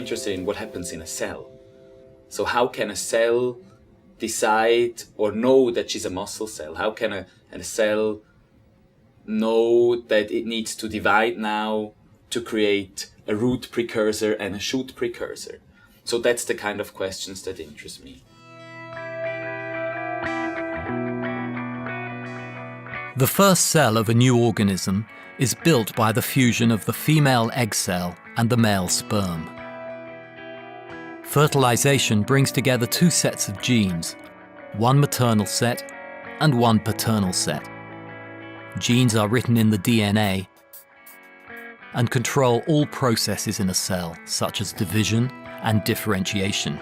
interested in what happens in a cell. So how can a cell decide or know that she's a muscle cell? How can a cell know that it needs to divide now to create a root precursor and a shoot precursor? So that's the kind of questions that interest me. The first cell of a new organism is built by the fusion of the female egg cell and the male sperm. Fertilization brings together two sets of genes, one maternal set and one paternal set. Genes are written in the DNA and control all processes in a cell, such as division and differentiation.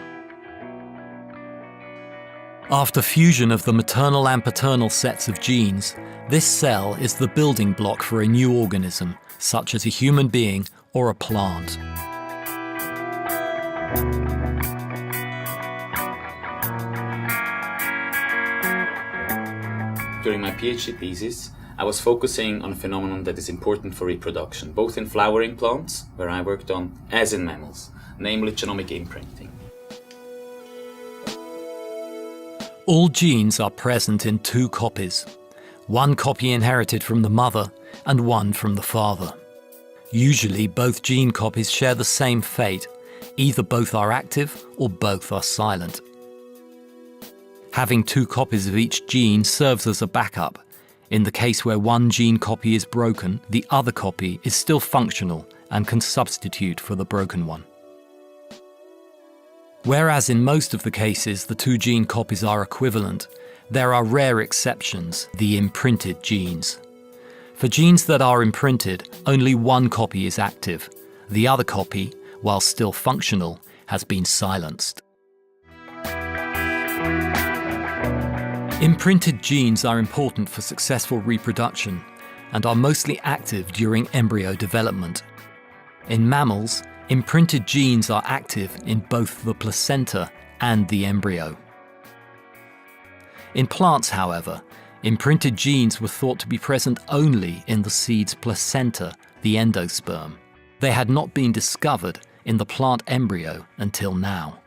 After fusion of the maternal and paternal sets of genes, this cell is the building block for a new organism, such as a human being or a plant. During my PhD thesis, I was focusing on a phenomenon that is important for reproduction, both in flowering plants, where I worked on, as in mammals, namely genomic imprinting. All genes are present in two copies, one copy inherited from the mother and one from the father. Usually both gene copies share the same fate, either both are active or both are silent. Having two copies of each gene serves as a backup. In the case where one gene copy is broken, the other copy is still functional and can substitute for the broken one. Whereas in most of the cases the two gene copies are equivalent, there are rare exceptions, the imprinted genes. For genes that are imprinted, only one copy is active. The other copy, while still functional, has been silenced. Imprinted genes are important for successful reproduction and are mostly active during embryo development. In mammals, imprinted genes are active in both the placenta and the embryo. In plants, however, imprinted genes were thought to be present only in the seed's placenta, the endosperm. They had not been discovered in the plant embryo until now.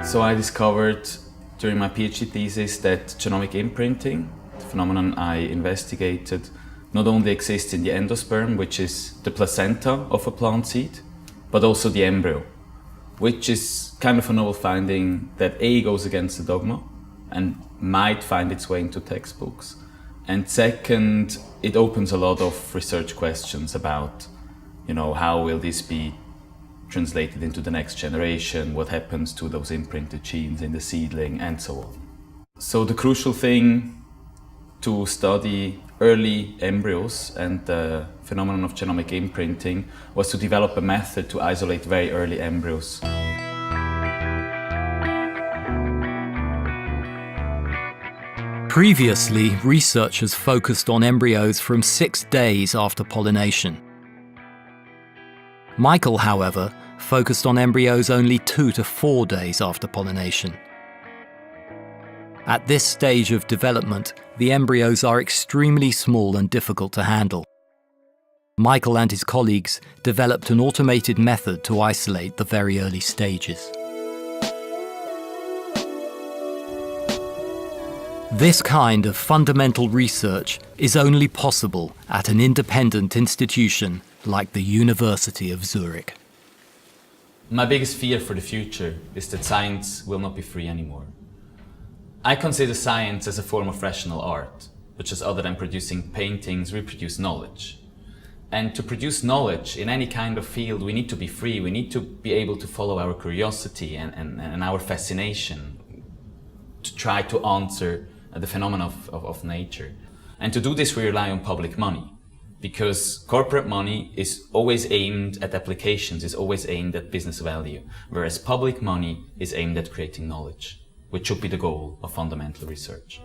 So I discovered during my PhD thesis that genomic imprinting, the phenomenon I investigated, not only exists in the endosperm, which is the placenta of a plant seed, but also the embryo, which is kind of a novel finding that A, goes against the dogma and might find its way into textbooks. And second, it opens a lot of research questions about, how will this be translated into the next generation, what happens to those imprinted genes in the seedling, and so on. So the crucial thing to study early embryos and the phenomenon of genomic imprinting was to develop a method to isolate very early embryos. Previously, researchers focused on embryos from 6 days after pollination. Michael, however, focused on embryos only 2 to 4 days after pollination. At this stage of development, the embryos are extremely small and difficult to handle. Michael and his colleagues developed an automated method to isolate the very early stages. This kind of fundamental research is only possible at an independent institution like the University of Zurich. My biggest fear for the future is that science will not be free anymore. I consider science as a form of rational art, which is other than producing paintings, reproduce knowledge. And to produce knowledge in any kind of field, we need to be free. We need to be able to follow our curiosity and our fascination to try to answer the phenomena of nature. And to do this, we rely on public money, because corporate money is always aimed at applications, is always aimed at business value, whereas public money is aimed at creating knowledge, which should be the goal of fundamental research.